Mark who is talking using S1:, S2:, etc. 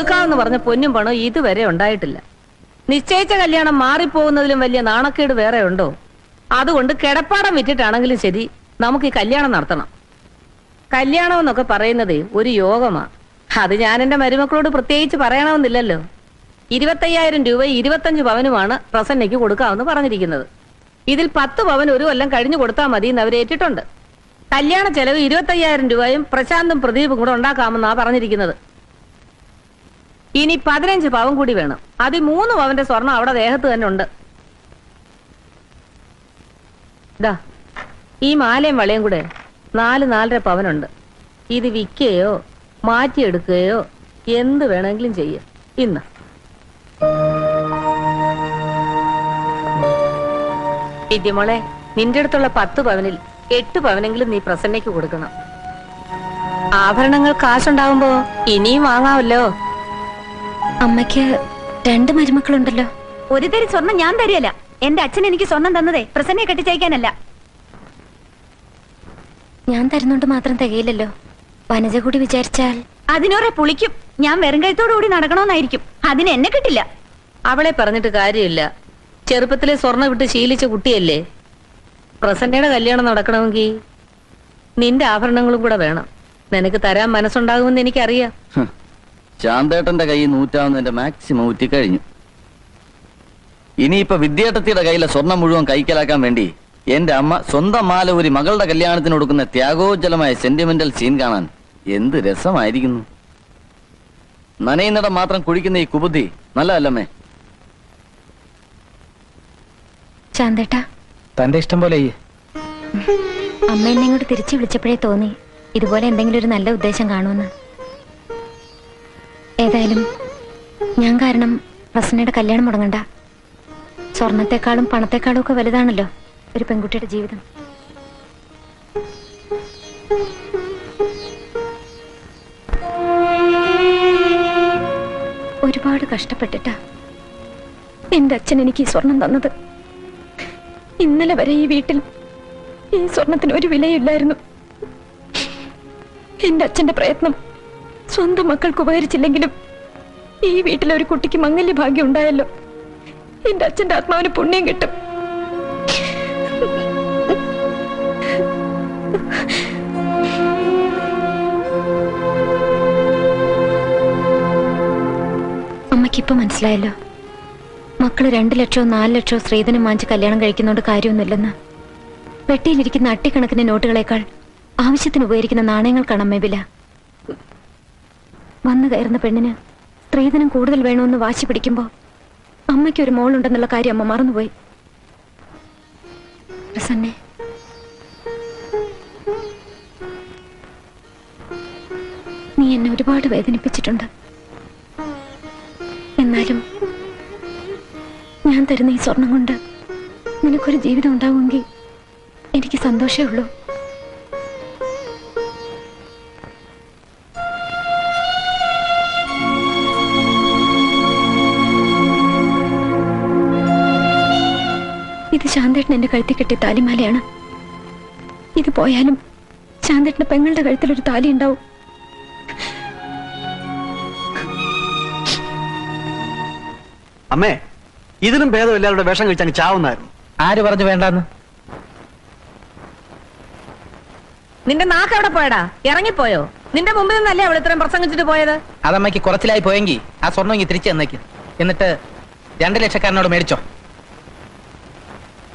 S1: കൊടുക്കാമെന്ന് പറഞ്ഞ പൊന്നും പണം ഇതുവരെ ഉണ്ടായിട്ടില്ല. നിശ്ചയിച്ച കല്യാണം മാറിപ്പോകുന്നതിലും വലിയ നാണക്കേട് വേറെ ഉണ്ടോ? അതുകൊണ്ട് കിടപ്പാടം വിറ്റിട്ടാണെങ്കിലും ശരി നമുക്ക് ഈ കല്യാണം നടത്തണം. കല്യാണം എന്നൊക്കെ പറയുന്നത് ഒരു യോഗമാ. അത് ഞാൻ എന്റെ മരുമക്കളോട് പ്രത്യേകിച്ച് പറയണമെന്നില്ലല്ലോ. 25,000 രൂപ 25 പവനുമാണ് പ്രസന്നയ്ക്ക് കൊടുക്കാമെന്ന് പറഞ്ഞിരിക്കുന്നത്. ഇതിൽ 10 പവൻ ഒരു കൊല്ലം കഴിഞ്ഞു കൊടുത്താൽ മതി എന്ന് അവരേറ്റിട്ടുണ്ട്. കല്യാണ ചെലവ് 25,000 രൂപയും പ്രശാന്തും പ്രദീപും കൂടെ ഉണ്ടാക്കാമെന്നാ പറഞ്ഞിരിക്കുന്നത്. ഇനി 15 പവൻ കൂടി വേണം. അതിൽ 3 പവന്റെ സ്വർണം അവിടെ ദേഹത്ത് തന്നെ ഉണ്ട്. ദാ ഈ മാലയും വളയും കൂടെ 4-4.5 പവനുണ്ട്. ഇത് വിൽക്കുകയോ മാറ്റിയെടുക്കുകയോ എന്ത് വേണമെങ്കിലും ചെയ്യും. ഇന്ന് വിദ്യമോളെ, നിന്റെ അടുത്തുള്ള 10 പവനിൽ 8 പവനെങ്കിലും നീ പ്രസന്നയ്ക്ക് കൊടുക്കണം. ആഭരണങ്ങൾ കാശുണ്ടാവുമ്പോ ഇനിയും വാങ്ങാമല്ലോ.
S2: അമ്മയ്ക്ക് 2 മരുമക്കളുണ്ടല്ലോ.
S3: ഒരു തരി സ്വർണം ഞാൻ തരികയല്ല. എന്റെ അച്ഛൻ എനിക്ക് സ്വർണം തന്നതേ പ്രസന്നയെ കെട്ടിച്ചയക്കാനല്ല.
S2: ഞാൻ തരുന്നോണ്ട് മാത്രം തികയില്ലല്ലോ. വനജ കൂടി വിചാരിച്ചാൽ
S3: അതിനോറെ പുളിക്കും. ഞാൻ വെറും കഴുത്തോടു കൂടി നടക്കണമെന്നായിരിക്കും. അതിന് എന്നെ കിട്ടില്ല.
S1: അവളെ പറഞ്ഞിട്ട് കാര്യമില്ല. ചെറുപ്പത്തിലെ സ്വർണ്ണം വിട്ട് ശീലിച്ച കുട്ടിയല്ലേ. പ്രസന്നയുടെ കല്യാണം നടക്കണമെങ്കിൽ നിന്റെ ആഭരണങ്ങളും കൂടെ വേണം. നിനക്ക് തരാൻ മനസ്സുണ്ടാകുമെന്ന് എനിക്കറിയാം.
S4: ശാന്തേട്ടന്റെ കൈ നൂറ്റാവുന്നതിന്റെ മാക്സിമം ഊറ്റിക്കഴിഞ്ഞു. ഇനിയിപ്പൊ വിദ്യാർത്ഥിയുടെ കയ്യിലെ സ്വർണം മുഴുവൻ കൈക്കലാക്കാൻ വേണ്ടി എന്റെ അമ്മ സ്വന്തം മാല ഒരു മകളുടെ കല്യാണത്തിന് കൊടുക്കുന്ന ത്യാഗോജ്ജലമായ സെന്റിമെന്റൽ സീൻ കാണാൻ എന്ത് രസമായിരിക്കുന്നു. നനയുന്നിടം മാത്രം കുഴിക്കുന്ന ഈ കുബുദ്ധി നല്ലതല്ലമ്മേ.
S2: ശാന്തേട്ടാ,
S5: തന്റെ ഇഷ്ടം പോലെ
S2: അമ്മ എന്നെ ഇങ്ങോട്ട് തിരിച്ചു വിളിച്ചപ്പോഴേ തോന്നി ഇതുപോലെ എന്തെങ്കിലും ഒരു നല്ല ഉദ്ദേശം കാണുമെന്ന്. ഏതായാലും ഞാൻ കാരണം പ്രസന്നയുടെ കല്യാണം മുടങ്ങണ്ട. സ്വർണത്തെക്കാളും പണത്തെക്കാളും ഒക്കെ വലുതാണല്ലോ ഒരു പെൺകുട്ടിയുടെ ജീവിതം. ഒരുപാട് കഷ്ടപ്പെട്ടിട്ടാ എന്റെ അച്ഛൻ എനിക്ക് ഈ സ്വർണം തന്നത്. ഇന്നലെ വരെ ഈ വീട്ടിൽ ഈ സ്വർണത്തിന് ഒരു വിലയില്ലായിരുന്നു. എന്റെ അച്ഛന്റെ പ്രയത്നം സ്വന്തം മക്കൾക്ക് ഉപകരിച്ചില്ലെങ്കിലും ഈ വീട്ടിലെ ഒരു കുട്ടിക്ക് മംഗല്യ ഭാഗ്യം ഉണ്ടായല്ലോ. എന്റെ അച്ഛന്റെ ആത്മാവിന് പുണ്യം കിട്ടും. അമ്മയ്ക്കിപ്പോ മനസ്സിലായല്ലോ, മക്കള് 2 ലക്ഷമോ 4 ലക്ഷമോ സ്ത്രീധനം വാങ്ങിച്ച് കല്യാണം കഴിക്കുന്നോണ്ട് കാര്യമൊന്നുമില്ലെന്ന്. പെട്ടിയിലിരിക്കുന്ന അട്ടിക്കണക്കിന് നോട്ടുകളേക്കാൾ ആവശ്യത്തിന് ഉപകരിക്കുന്ന നാണയങ്ങൾക്കാണ് അമ്മ വില. വന്നു കയറുന്ന പെണ്ണിന് സ്ത്രീധനം കൂടുതൽ വേണമെന്ന് വാശി പിടിക്കുമ്പോ അമ്മയ്ക്ക് ഒരു മോളുണ്ടെന്നുള്ള കാര്യം അമ്മ മറന്നുപോയി. പ്രസന്നെ, നീ എന്നെ ഒരുപാട് വേദനിപ്പിച്ചിട്ടുണ്ട്. എന്നാലും ഞാൻ തരുന്ന ഈ സ്വർണം കൊണ്ട് നിനക്കൊരു ജീവിതം ഉണ്ടാവുമെങ്കിൽ എനിക്ക് സന്തോഷമേ ഉള്ളൂ. ഇത് ശാന്തേട്ടൻ എന്റെ കഴുത്തിൽ കെട്ടിയ താലിമാലയാണ്. ഇത് പോയാലും ശാന്തേട്ടന്റെ പെങ്ങളുടെ കഴുത്തിലൊരു താലി ഉണ്ടാവും.
S5: അമ്മേ, ഇതിലും ഭേദം എല്ലാവരുടെ വിഷം കഴിച്ചാൽ ചാവുന്നായിരുന്നു. ആര് പറഞ്ഞു വേണ്ടെന്ന്?
S1: നിന്റെ നാക്ക് എവിടെ പോയടാ? ഇറങ്ങിപ്പോയോ? നിന്റെ മുമ്പിൽ നിന്നല്ലേ അവൾ ഇത്രയും പ്രസംഗിച്ചിട്ട് പോയത്?
S6: അതമ്മയ്ക്ക് കുറച്ചിലായി പോയെങ്കിൽ ആ സ്വർണ്ണം തിരിച്ചു തന്നേക്ക്. എന്നിട്ട് 2 ലക്ഷക്കാരനോട് മേടിച്ചോ.